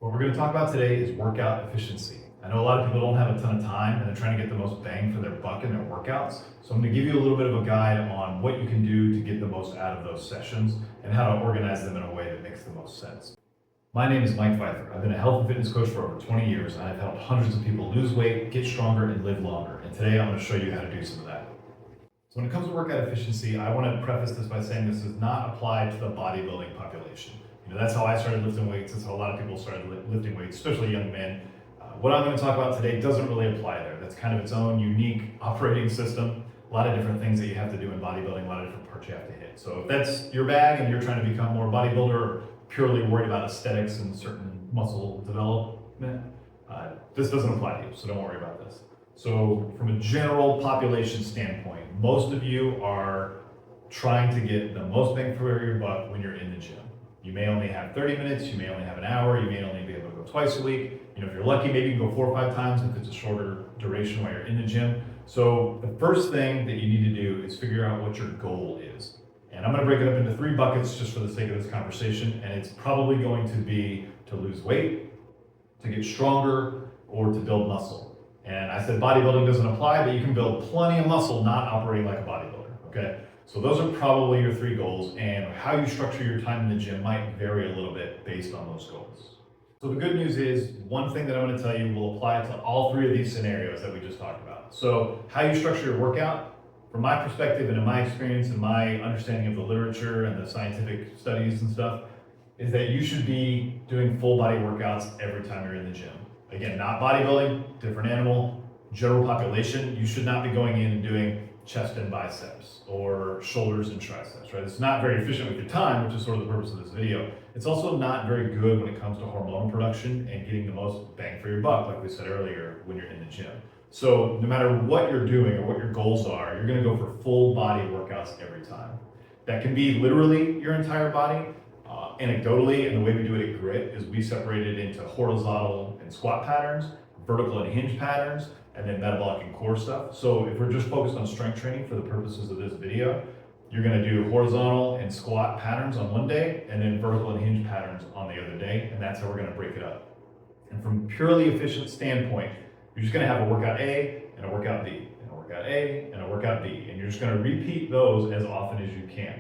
What we're going to talk about today is workout efficiency. I know a lot of people don't have a ton of time and they're trying to get the most bang for their buck in their workouts. So I'm going to give you a little bit of a guide on what you can do to get the most out of those sessions and how to organize them in a way that makes the most sense. My name is Mike Pfeiffer. I've been a health and fitness coach for over 20 years and I've helped hundreds of people lose weight, get stronger, and live longer. And today I'm going to show you how to do some of that. So when it comes to workout efficiency, I want to preface this by saying this does not apply to the bodybuilding population. That's how I started lifting weights. That's how a lot of people started lifting weights, especially young men. What I'm going to talk about today doesn't really apply there. That's kind of its own unique operating system. A lot of different things that you have to do in bodybuilding, a lot of different parts you have to hit. So if that's your bag and you're trying to become more bodybuilder or purely worried about aesthetics and certain muscle development, this doesn't apply to you, so don't worry about this. So from a general population standpoint, most of you are trying to get the most bang for your buck when you're in the gym. You may only have 30 minutes, you may only have an hour, you may only be able to go twice a week. If you're lucky, maybe you can go 4 or 5 times if it's a shorter duration while you're in the gym. So the first thing that you need to do is figure out what your goal is. And I'm going to break it up into 3 buckets just for the sake of this conversation. And it's probably going to be to lose weight, to get stronger, or to build muscle. And I said bodybuilding doesn't apply, but you can build plenty of muscle not operating like a bodybuilder, okay? So those are probably your 3 goals, and how you structure your time in the gym might vary a little bit based on those goals. So the good news is, one thing that I'm going to tell you will apply to all 3 of these scenarios that we just talked about. So how you structure your workout, from my perspective and in my experience and my understanding of the literature and the scientific studies and stuff, is that you should be doing full body workouts every time you're in the gym. Again, not bodybuilding, different animal, general population. You should not be going in and doing chest and biceps or shoulders and triceps, right? It's not very efficient with your time, which is sort of the purpose of this video. It's also not very good when it comes to hormone production and getting the most bang for your buck, like we said earlier, when you're in the gym. So no matter what you're doing or what your goals are, you're gonna go for full body workouts every time. That can be literally your entire body. Anecdotally, and the way we do it at Grit is we separate it into horizontal and squat patterns, vertical and hinge patterns, and then metabolic and core stuff. So if we're just focused on strength training for the purposes of this video, you're gonna do horizontal and squat patterns on one day, and then vertical and hinge patterns on the other day, and that's how we're gonna break it up. And from a purely efficient standpoint, you're just gonna have a workout A and a workout B, and a workout A and a workout B, and you're just gonna repeat those as often as you can.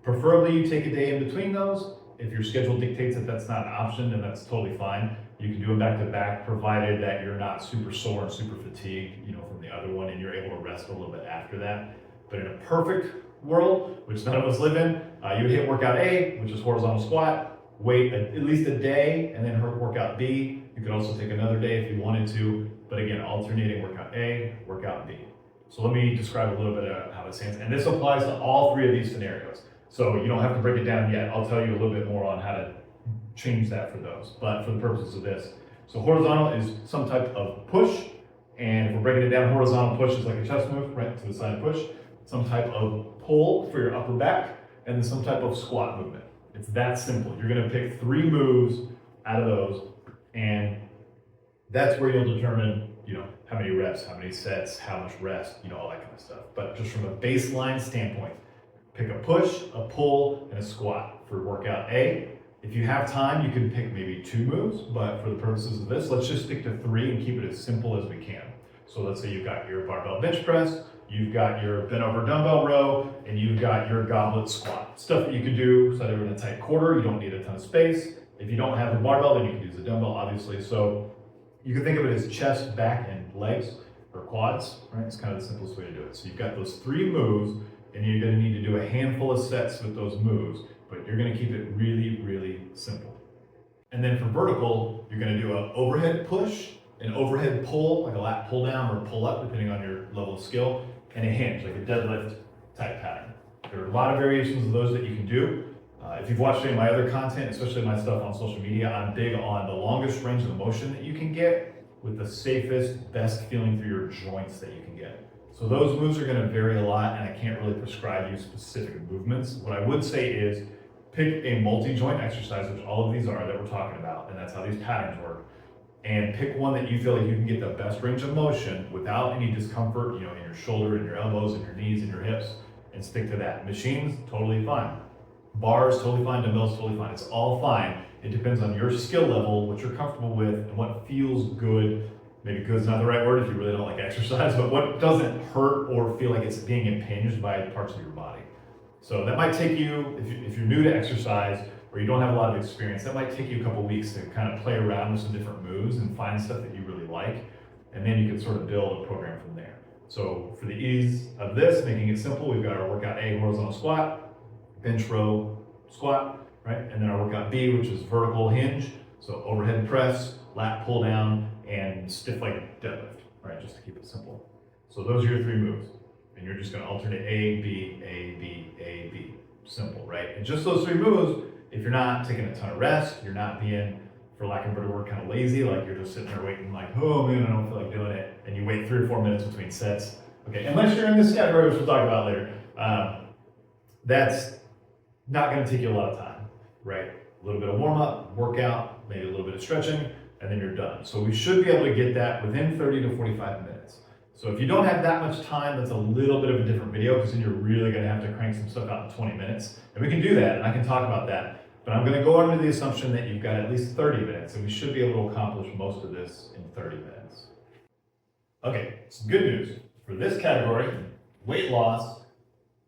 Preferably you take a day in between those. If your schedule dictates that that's not an option, then that's totally fine. You can do them back to back, provided that you're not super sore and super fatigued, from the other one, and you're able to rest a little bit after that. But in a perfect world, which none of us live in, you would hit workout A, which is horizontal squat, wait at least a day, and then hit workout B. You could also take another day if you wanted to, but again, alternating workout A, workout B. So let me describe a little bit of how this stands, and this applies to all 3 of these scenarios. So you don't have to break it down yet. I'll tell you a little bit more on how to change that for those, but for the purposes of this. So horizontal is some type of push, and if we're breaking it down, horizontal push is like a chest move, right to the side push, some type of pull for your upper back, and then some type of squat movement. It's that simple. You're gonna pick 3 moves out of those, and that's where you'll determine, how many reps, how many sets, how much rest, all that kind of stuff. But just from a baseline standpoint, pick a push, a pull, and a squat for workout A. If you have time, you can pick maybe 2 moves, but for the purposes of this, let's just stick to 3 and keep it as simple as we can. So let's say you've got your barbell bench press, you've got your bent over dumbbell row, and you've got your goblet squat. Stuff that you can do so that you're in a tight quarter, you don't need a ton of space. If you don't have the barbell, then you can use the dumbbell, obviously. So you can think of it as chest, back, and legs, or quads, right? It's kind of the simplest way to do it. So you've got those 3 moves, and you're gonna need to do a handful of sets with those moves, but you're gonna keep it really, really simple. And then for vertical, you're gonna do an overhead push, an overhead pull, like a lat pull down or pull up, depending on your level of skill, and a hinge, like a deadlift type pattern. There are a lot of variations of those that you can do. If you've watched any of my other content, especially my stuff on social media, I'm big on the longest range of motion that you can get with the safest, best feeling through your joints that you can get. So those moves are going to vary a lot, and I can't really prescribe you specific movements. What I would say is pick a multi-joint exercise, which all of these are that we're talking about, and that's how these patterns work. And pick one that you feel like you can get the best range of motion without any discomfort, in your shoulder, in your elbows, in your knees, in your hips, and stick to that. Machines, totally fine. Bars, totally fine. Dumbbells, totally fine. It's all fine. It depends on your skill level, what you're comfortable with, and what feels good. Maybe good is not the right word if you really don't like exercise, but what doesn't hurt or feel like it's being impinged by parts of your body. So that might take you, if you're new to exercise or you don't have a lot of experience, that might take you a couple weeks to kind of play around with some different moves and find stuff that you really like. And then you can sort of build a program from there. So for the ease of this, making it simple, we've got our workout A, horizontal squat, bench row squat, right? And then our workout B, which is vertical hinge. So overhead press, lat pull down, and stiff leg deadlift, right? Just to keep it simple. So those are your 3 moves. And you're just gonna alternate A, B, A, B, A, B. Simple, right? And just those 3 moves, if you're not taking a ton of rest, you're not being, for lack of a better word, kind of lazy, like you're just sitting there waiting like, oh man, I don't feel like doing it, and you wait 3 or 4 minutes between sets. Okay, unless you're in this category, which we'll talk about later, that's not gonna take you a lot of time, right? A little bit of warm up, workout, maybe a little bit of stretching, and then you're done. So we should be able to get that within 30 to 45 minutes. So if you don't have that much time, that's a little bit of a different video, because then you're really gonna have to crank some stuff out in 20 minutes. And we can do that, and I can talk about that. But I'm gonna go under the assumption that you've got at least 30 minutes, and we should be able to accomplish most of this in 30 minutes. Okay, some good news. For this category, weight loss,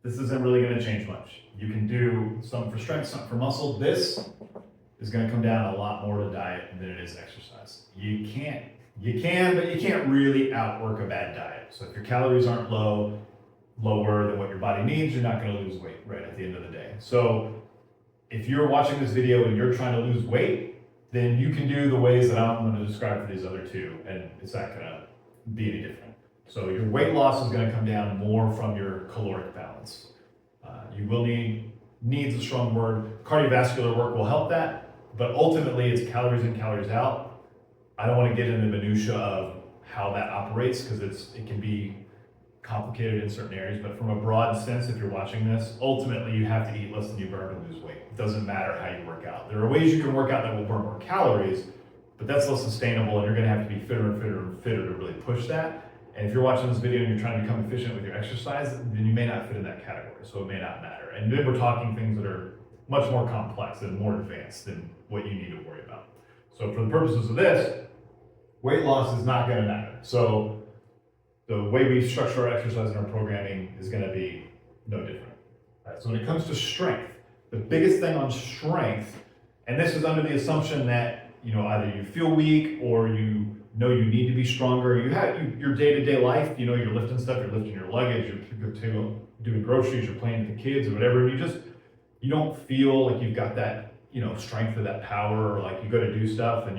this isn't really gonna change much. You can do some for strength, some for muscle. This is gonna come down a lot more to diet than it is exercise. You can, but you can't really outwork a bad diet. So if your calories aren't lower than what your body needs, you're not gonna lose weight right at the end of the day. So if you're watching this video and you're trying to lose weight, then you can do the ways that I'm gonna describe for these other 2, and it's not gonna be any different. So your weight loss is gonna come down more from your caloric balance. You will needs a strong word. Cardiovascular work will help that, but ultimately it's calories in, calories out. I don't want to get into the minutia of how that operates, because it can be complicated in certain areas, but from a broad sense, if you're watching this, ultimately you have to eat less than you burn to lose weight. It doesn't matter how you work out. There are ways you can work out that will burn more calories, but that's less sustainable, and you're gonna have to be fitter and fitter and fitter to really push that. And if you're watching this video and you're trying to become efficient with your exercise, then you may not fit in that category, so it may not matter. And then we're talking things that are much more complex and more advanced than what you need to worry about. So for the purposes of this, weight loss is not gonna matter. So the way we structure our exercise and our programming is gonna be no different. All right, so when it comes to strength, the biggest thing on strength, and this is under the assumption that either you feel weak or you know you need to be stronger. You have your day-to-day life, you're lifting stuff, you're lifting your luggage, you're doing groceries, you're playing with the kids or whatever, and you don't feel like you've got that, strength or that power, or like you go to do stuff and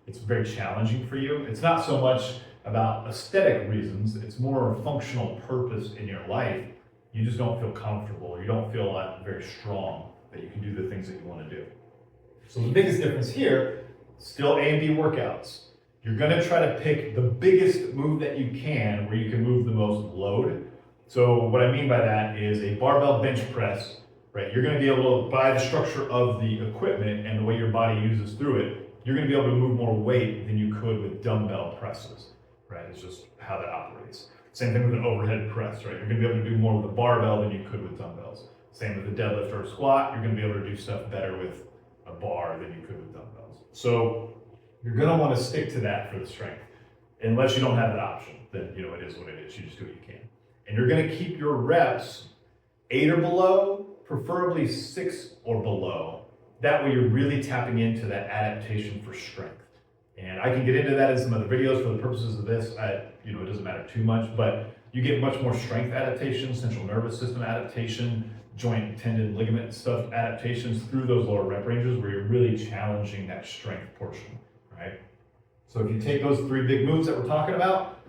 it's very challenging for you. It's not so much about aesthetic reasons, it's more a functional purpose in your life. You just don't feel comfortable, you don't feel very strong that you can do the things that you want to do. So the biggest difference here, still A and B workouts. You're gonna try to pick the biggest move that you can where you can move the most load. So what I mean by that is a barbell bench press, right? You're gonna be able to, by the structure of the equipment and the way your body uses through it, you're gonna be able to move more weight than you could with dumbbell presses, right? It's just how that operates. Same thing with an overhead press, right? You're gonna be able to do more with a barbell than you could with dumbbells. Same with a deadlift or a squat, you're gonna be able to do stuff better with a bar than you could with dumbbells. So you're gonna wanna stick to that for the strength. Unless you don't have that option, then it is what it is, you just do what you can. And you're gonna keep your reps 8 or below, preferably 6 or below. That way you're really tapping into that adaptation for strength. And I can get into that in some other videos. For the purposes of this, it doesn't matter too much, but you get much more strength adaptation, central nervous system adaptation, joint, tendon, ligament stuff adaptations through those lower rep ranges where you're really challenging that strength portion, right? So if you take those 3 big moves that we're talking about,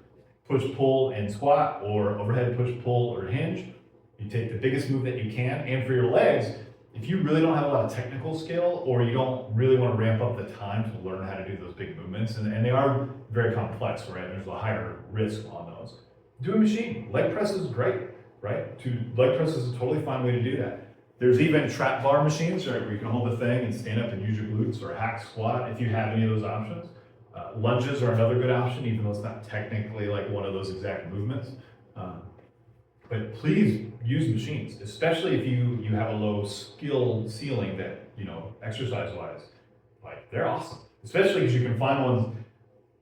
push, pull, and squat, or overhead push, pull, or hinge, you take the biggest move that you can. And for your legs, if you really don't have a lot of technical skill, or you don't really want to ramp up the time to learn how to do those big movements, and they are very complex, right? There's a higher risk on those. Do a machine. Leg press is great, right? Leg press is a totally fine way to do that. There's even trap bar machines, right, where you can hold the thing and stand up and use your glutes, or a hack squat if you have any of those options. Lunges are another good option, even though it's not technically like one of those exact movements. But please use machines, especially if you have a low skill ceiling that, exercise-wise. they're awesome. Especially because you can find ones,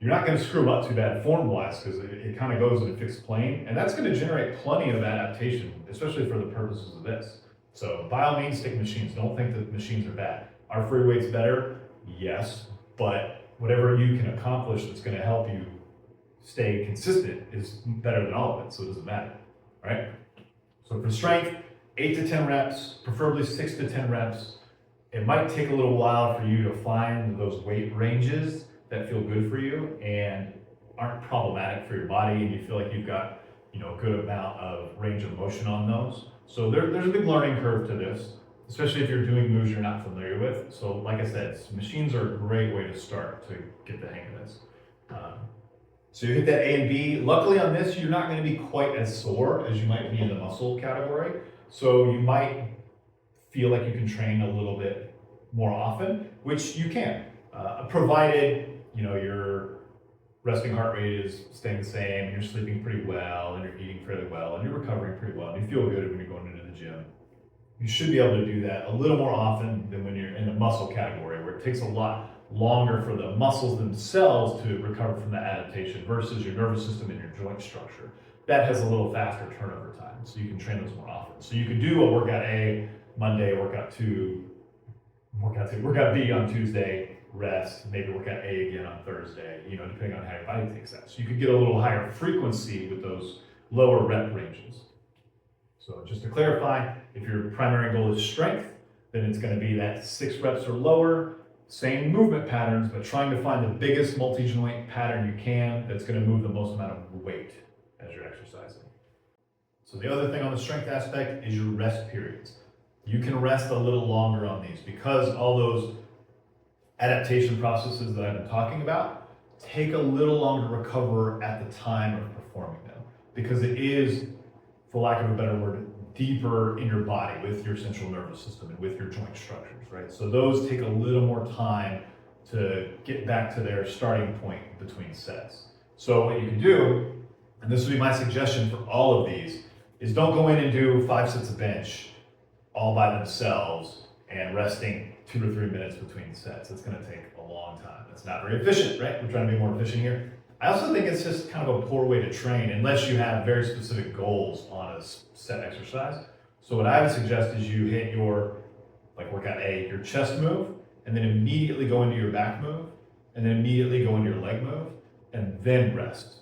you're not going to screw them up too bad form-wise because it kind of goes in a fixed plane, and that's going to generate plenty of adaptation, especially for the purposes of this. So by all means, stick machines. Don't think that machines are bad. Are free weights better? Yes, but whatever you can accomplish that's going to help you stay consistent is better than all of it, so it doesn't matter, right? So for strength, 8 to 10 reps, preferably 6 to 10 reps. It might take a little while for you to find those weight ranges that feel good for you and aren't problematic for your body, and you feel like you've got a good amount of range of motion on those. So there's a big learning curve to this, especially if you're doing moves you're not familiar with. So like I said, machines are a great way to start to get the hang of this. So you hit that A and B. Luckily on this, you're not going to be quite as sore as you might be in the muscle category. So you might feel like you can train a little bit more often, which you can, provided your resting heart rate is staying the same, and you're sleeping pretty well, and you're eating fairly well, and you're recovering pretty well, and you feel good when you're going into the gym. You should be able to do that a little more often than when you're in the muscle category, where it takes a lot longer for the muscles themselves to recover from that adaptation versus your nervous system and your joint structure. That has a little faster turnover time, so you can train those more often. So you could do a workout A Monday, workout B on Tuesday, rest, maybe workout A again on Thursday, depending on how your body takes that. So you could get a little higher frequency with those lower rep ranges. So just to clarify, if your primary goal is strength, then it's going to be that 6 reps or lower, same movement patterns, but trying to find the biggest multi-joint pattern you can that's going to move the most amount of weight as you're exercising. So the other thing on the strength aspect is your rest periods. You can rest a little longer on these because all those adaptation processes that I've been talking about take a little longer to recover at the time of performing them, because it is, for lack of a better word, deeper in your body with your central nervous system and with your joint structures, right? So those take a little more time to get back to their starting point between sets. So what you can do, and this would be my suggestion for all of these, is don't go in and do 5 sets of bench all by themselves and resting 2 to 3 minutes between sets. It's going to take a long time. That's not very efficient, right? We're trying to be more efficient here. I also think it's just kind of a poor way to train unless you have very specific goals on a set exercise. So what I would suggest is you hit your, like workout A, your chest move, and then immediately go into your back move, and then immediately go into your leg move, and then rest.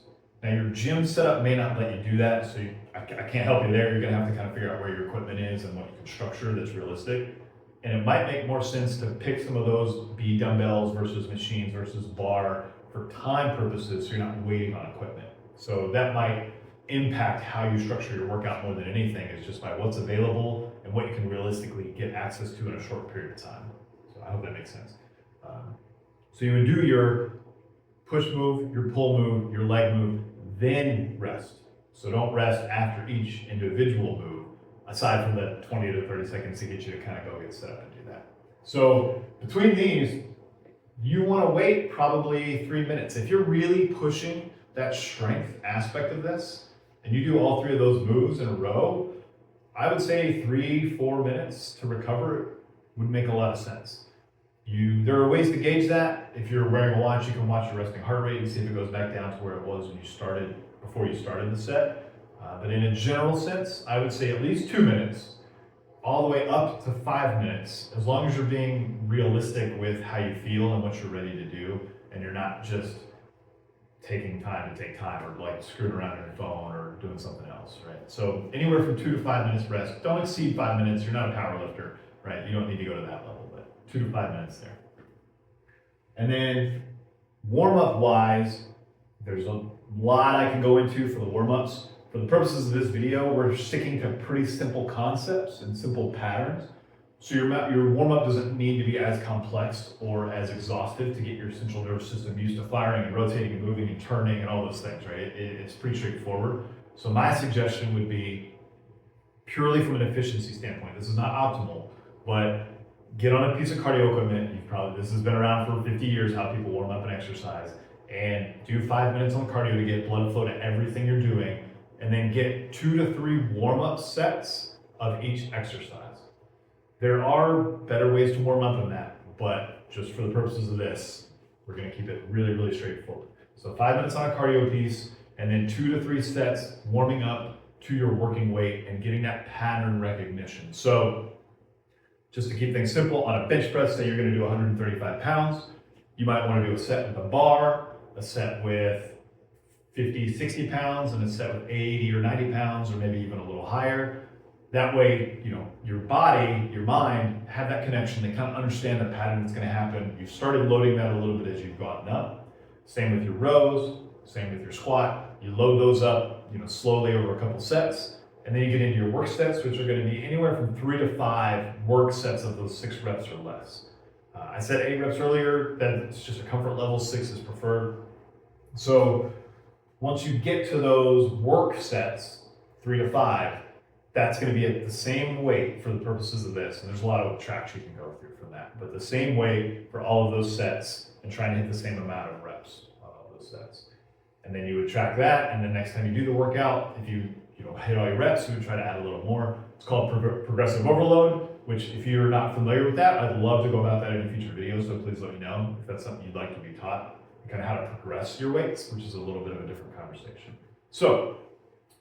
Now your gym setup may not let you do that, so I can't help you there. You're gonna have to kind of figure out where your equipment is and what you can structure that's realistic. And it might make more sense to pick some of those B dumbbells versus machines versus bar for time purposes, so you're not waiting on equipment. So that might impact how you structure your workout more than anything, is just by what's available and what you can realistically get access to in a short period of time. So I hope that makes sense. So you would do your push move, your pull move, your leg move, then rest. So don't rest after each individual move, aside from the 20 to 30 seconds to get you to kind of go get set up and do that. So between these, you want to wait probably 3 minutes. If you're really pushing that strength aspect of this, and you do all 3 of those moves in a row, I would say 3-4 minutes to recover would make a lot of sense. There are ways to gauge that. If you're wearing a watch, you can watch your resting heart rate and see if it goes back down to where it was when you started, before you started the set. But in a general sense, I would say at least 2 minutes, all the way up to 5 minutes, as long as you're being realistic with how you feel and what you're ready to do, and you're not just taking time to take time, or like screwing around on your phone or doing something else, right? So anywhere from 2 to 5 minutes rest. Don't exceed 5 minutes. You're not a power lifter, right? You don't need to go to that level, but 2 to 5 minutes there. And then warm-up wise, there's a lot I can go into for the warm-ups. For the purposes of this video, we're sticking to pretty simple concepts and simple patterns. So your warm-up doesn't need to be as complex or as exhaustive to get your central nervous system used to firing and rotating and moving and turning and all those things, right? It's pretty straightforward. So my suggestion would be, purely from an efficiency standpoint, this is not optimal, but get on a piece of cardio equipment. This has been around for 50 years, how people warm up and exercise, and do 5 minutes on cardio to get blood flow to everything you're doing, and then get 2 to 3 warm-up sets of each exercise. There are better ways to warm up than that, but just for the purposes of this, we're gonna keep it really, really straightforward. So 5 minutes on a cardio piece, and then 2 to 3 sets warming up to your working weight and getting that pattern recognition. So just to keep things simple, on a bench press, say you're gonna do 135 pounds, you might wanna do a set with a bar, a set with 50, 60 pounds, and a set with 80 or 90 pounds, or maybe even a little higher. That way, your body, your mind have that connection. They kind of understand the pattern that's gonna happen. You've started loading that a little bit as you've gotten up. Same with your rows, same with your squat. You load those up, slowly over a couple sets, and then you get into your work sets, which are gonna be anywhere from 3 to 5 work sets of those 6 reps or less. I said 8 reps earlier, that's just a comfort level, 6 is preferred. So once you get to those work sets, 3 to 5, that's going to be at the same weight for the purposes of this. And there's a lot of tracks you can go through from that, but the same weight for all of those sets and trying to hit the same amount of reps on all those sets. And then you would track that. And the next time you do the workout, if you hit all your reps, you would try to add a little more. It's called progressive overload, which if you're not familiar with that, I'd love to go about that in a future video. So please let me know if that's something you'd like to be taught. Kind of how to progress your weights, which is a little bit of a different conversation. So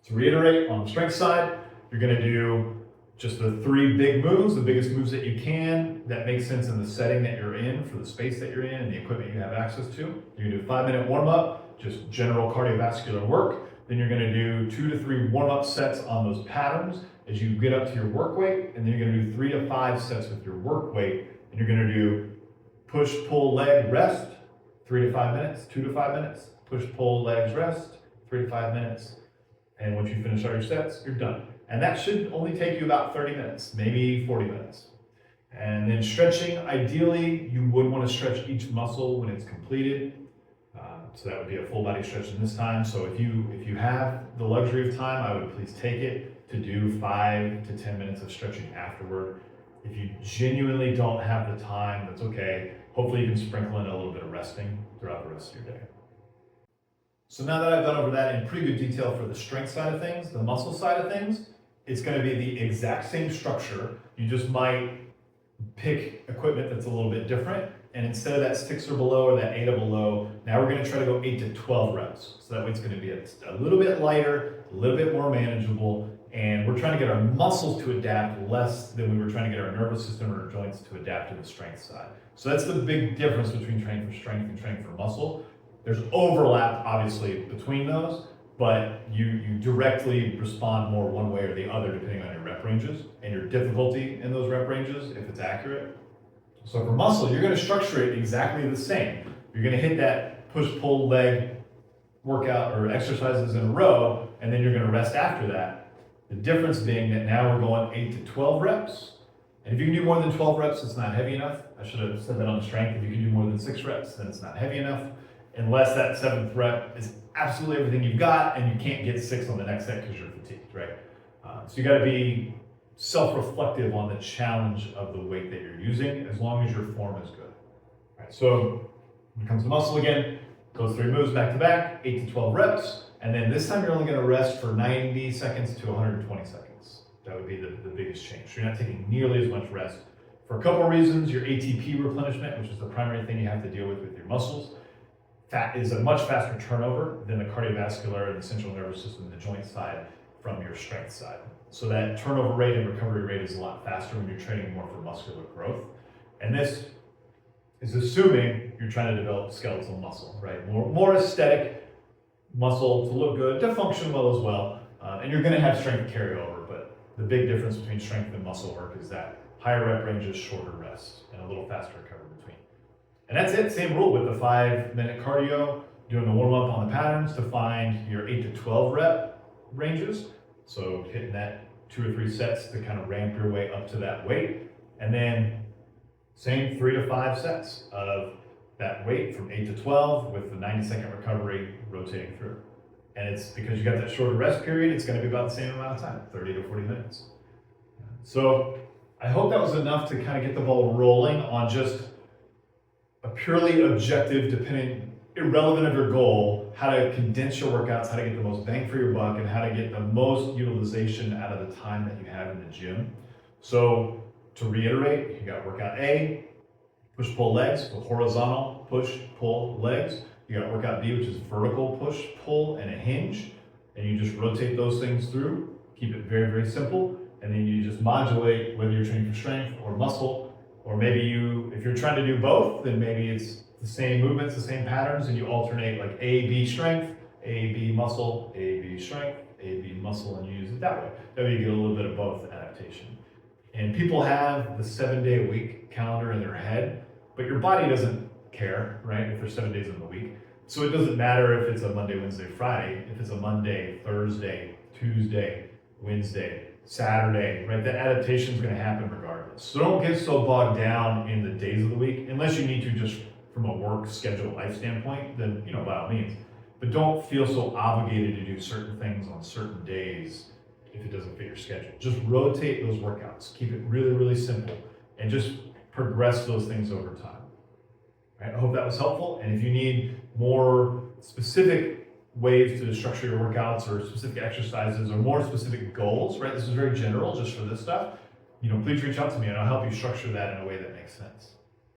to reiterate, on the strength side, you're going to do just the 3 big moves, the biggest moves that you can, that make sense in the setting that you're in, for the space that you're in, and the equipment you have access to. You're going to do a 5-minute warm-up, just general cardiovascular work. Then you're going to do 2 to 3 warm-up sets on those patterns as you get up to your work weight, and then you're going to do 3 to 5 sets with your work weight, and you're going to do push, pull, leg, rest, 3 to 5 minutes, 2 to 5 minutes, push, pull, legs, rest, 3 to 5 minutes. And once you finish all your sets, you're done. And that should only take you about 30 minutes, maybe 40 minutes. And then stretching, ideally, you would want to stretch each muscle when it's completed. So that would be a full body stretch in this time. So if you have the luxury of time, I would please take it to do 5 to 10 minutes of stretching afterward. If you genuinely don't have the time, that's okay. Hopefully you can sprinkle in a little bit of resting throughout the rest of your day. So now that I've gone over that in pretty good detail for the strength side of things, the muscle side of things, it's going to be the exact same structure. You just might pick equipment that's a little bit different. And instead of that 6 or below or that 8 or below, now we're going to try to go 8 to 12 reps. So that way it's going to be a little bit lighter, a little bit more manageable. And we're trying to get our muscles to adapt less than we were trying to get our nervous system or our joints to adapt to the strength side. So that's the big difference between training for strength and training for muscle. There's overlap, obviously, between those, but you directly respond more one way or the other depending on your rep ranges and your difficulty in those rep ranges, if it's accurate. So for muscle, you're going to structure it exactly the same. You're going to hit that push-pull leg workout or exercises in a row, and then you're going to rest after that. The difference being that now we're going 8 to 12 reps. And if you can do more than 12 reps, it's not heavy enough. I should have said that on the strength. If you can do more than 6 reps, then it's not heavy enough. Unless that 7th rep is absolutely everything you've got and you can't get 6 on the next set because you're fatigued, right? So you got to be self-reflective on the challenge of the weight that you're using, as long as your form is good. All right, so when it comes to muscle again, those 3 moves back to back, 8 to 12 reps, and then this time you're only going to rest for 90 seconds to 120 seconds. That would be the biggest change. So you're not taking nearly as much rest. For a couple of reasons, your ATP replenishment, which is the primary thing you have to deal with your muscles, fat is a much faster turnover than the cardiovascular and the central nervous system, the joint side, from your strength side. So that turnover rate and recovery rate is a lot faster when you're training more for muscular growth. And this is assuming you're trying to develop skeletal muscle, right? More aesthetic muscle to look good, to function well as well. And you're gonna have strength carryover, but the big difference between strength and muscle work is that higher rep ranges, shorter rest, and a little faster recovery between. And that's it, same rule with the 5-minute cardio, doing the warm up on the patterns to find your 8 to 12 rep ranges. So hitting that 2 or 3 sets to kind of ramp your way up to that weight. And then same 3 to 5 sets of that weight from 8 to 12 with the 90-second recovery rotating through. And it's because you got that shorter rest period, it's going to be about the same amount of time, 30 to 40 minutes. So I hope that was enough to kind of get the ball rolling on just a purely objective, irrelevant of your goal, how to condense your workouts, how to get the most bang for your buck, and how to get the most utilization out of the time that you have in the gym. So to reiterate, you got workout A, push, pull legs, so horizontal push, pull legs. You got workout B, which is vertical push, pull, and a hinge. And you just rotate those things through. Keep it very, very simple. And then you just modulate whether you're training for strength or muscle, or maybe if you're trying to do both, then maybe it's the same movements, the same patterns, and you alternate like A, B strength, A, B muscle, A, B strength, A, B muscle, and you use it that way. That way you get a little bit of both adaptation. And people have the 7-day-a-week calendar in their head, but your body doesn't care, right, if there's 7 days in the week. So it doesn't matter if it's a Monday, Wednesday, Friday, if it's a Monday, Thursday, Tuesday, Wednesday, Saturday, right? That adaptation is going to happen regardless. So don't get so bogged down in the days of the week, unless you need to just from a work schedule life standpoint, then, by all means. But don't feel so obligated to do certain things on certain days if it doesn't fit your schedule. Just rotate those workouts. Keep it really, really simple, and just progress those things over time. Right? I hope that was helpful. And if you need more specific ways to structure your workouts or specific exercises or more specific goals, right? This is very general just for this stuff. Please reach out to me and I'll help you structure that in a way that makes sense.